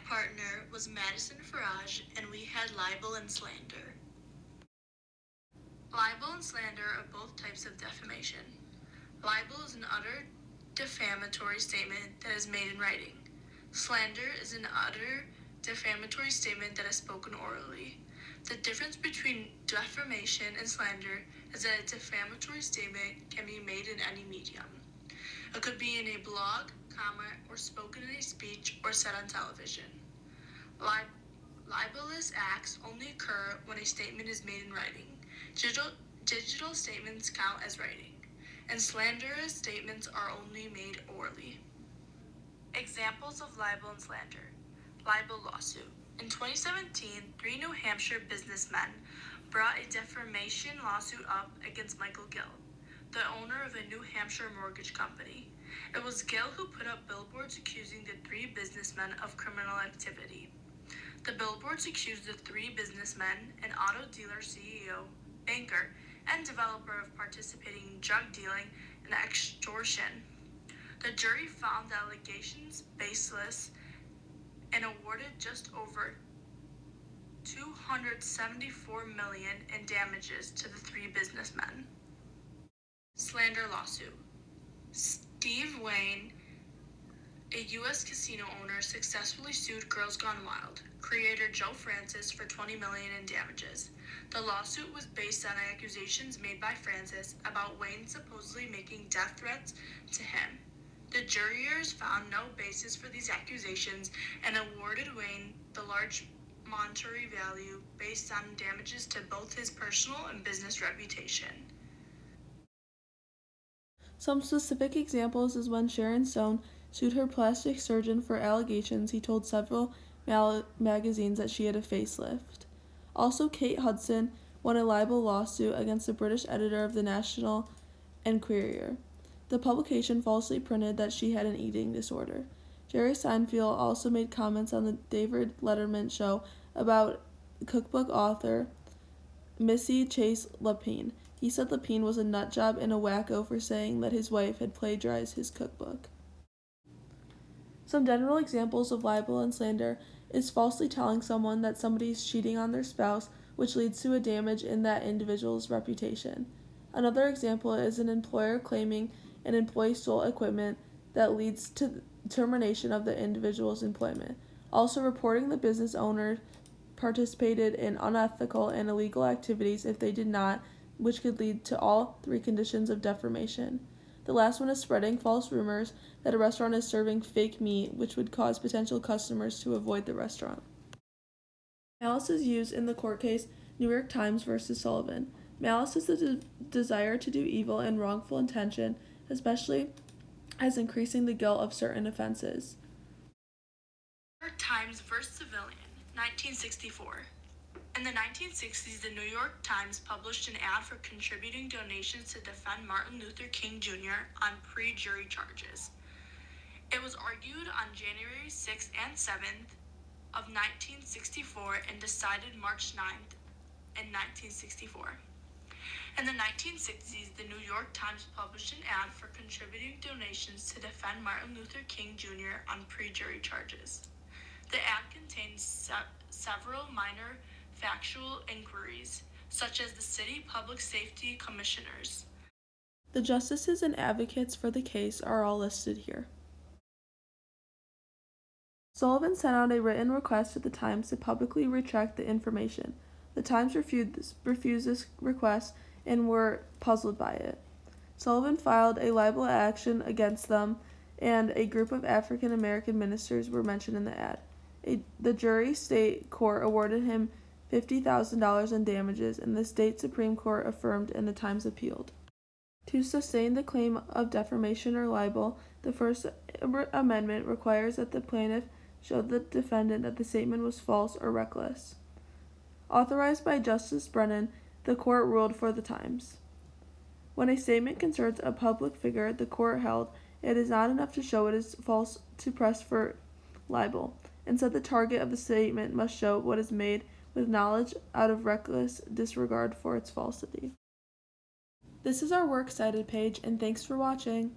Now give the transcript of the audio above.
partner was Madison Farage, and we had libel and slander. Libel and slander are both types of defamation. Libel is an utter defamatory statement that is made in writing. Slander is an utter defamatory statement that is spoken orally. The difference between defamation and slander is that a defamatory statement can be made in any medium. It could be in a blog, comment, or spoken in a speech, or said on television. Libelous acts only occur when a statement is made in writing. Digital statements count as writing, and slanderous statements are only made orally. Examples of libel and slander. Libel lawsuit. In 2017, 3 New Hampshire businessmen brought a defamation lawsuit up against Michael Gill, the owner of a New Hampshire mortgage company. It was Gill who put up billboards accusing the 3 businessmen of criminal activity. The billboards accused the 3 businessmen, an auto dealer CEO, banker, and developer of participating in drug dealing and extortion. The jury found the allegations baseless and awarded just over $274 million in damages to the 3 businessmen. Slander lawsuit. Steve Wayne, a U.S. casino owner, successfully sued Girls Gone Wild creator Joe Francis for $20 million in damages. The lawsuit was based on accusations made by Francis about Wayne supposedly making death threats to him. The jurors found no basis for these accusations and awarded Wayne the large monetary value based on damages to both his personal and business reputation. Some specific examples is when Sharon Stone sued her plastic surgeon for allegations he told several magazines that she had a facelift. Also, Kate Hudson won a libel lawsuit against the British editor of the National Enquirer. The publication falsely printed that she had an eating disorder. Jerry Seinfeld also made comments on the David Letterman show about cookbook author Missy Chase Lapine. He said Lapine was a nutjob and a wacko for saying that his wife had plagiarized his cookbook. Some general examples of libel and slander is falsely telling someone that somebody is cheating on their spouse, which leads to a damage in that individual's reputation. Another example is an employer claiming an employee stole equipment that leads to termination of the individual's employment. Also, reporting the business owner participated in unethical and illegal activities if they did not, which could lead to all 3 conditions of defamation. The last one is spreading false rumors that a restaurant is serving fake meat, which would cause potential customers to avoid the restaurant. Malice is used in the court case New York Times versus Sullivan. Malice is the desire to do evil and wrongful intention, especially as increasing the guilt of certain offenses. New York Times vs. Civilian, 1964. In the 1960s, the New York Times published an ad for contributing donations to defend Martin Luther King Jr. on pre-jury charges. It was argued on January 6th and 7th of 1964 and decided March 9th in 1964. In the 1960s, the New York Times published an ad for contributing donations to defend Martin Luther King Jr. on pre-jury charges. The ad contained several minor factual inquiries, such as the city public safety commissioners. The justices and advocates for the case are all listed here. Sullivan sent out a written request to the Times to publicly retract the information. The Times refused this request and were puzzled by it. Sullivan filed a libel action against them, and a group of African American ministers were mentioned in the ad. The jury state court awarded him $50,000 in damages, and the state Supreme Court affirmed and the Times appealed. To sustain the claim of defamation or libel, the First Amendment requires that the plaintiff show the defendant that the statement was false or reckless. Authorized by Justice Brennan, the court ruled for the Times. When a statement concerns a public figure, the court held it is not enough to show it is false to press for libel. Instead, the target of the statement must show what is made with knowledge out of reckless disregard for its falsity. This is our works cited page, and thanks for watching.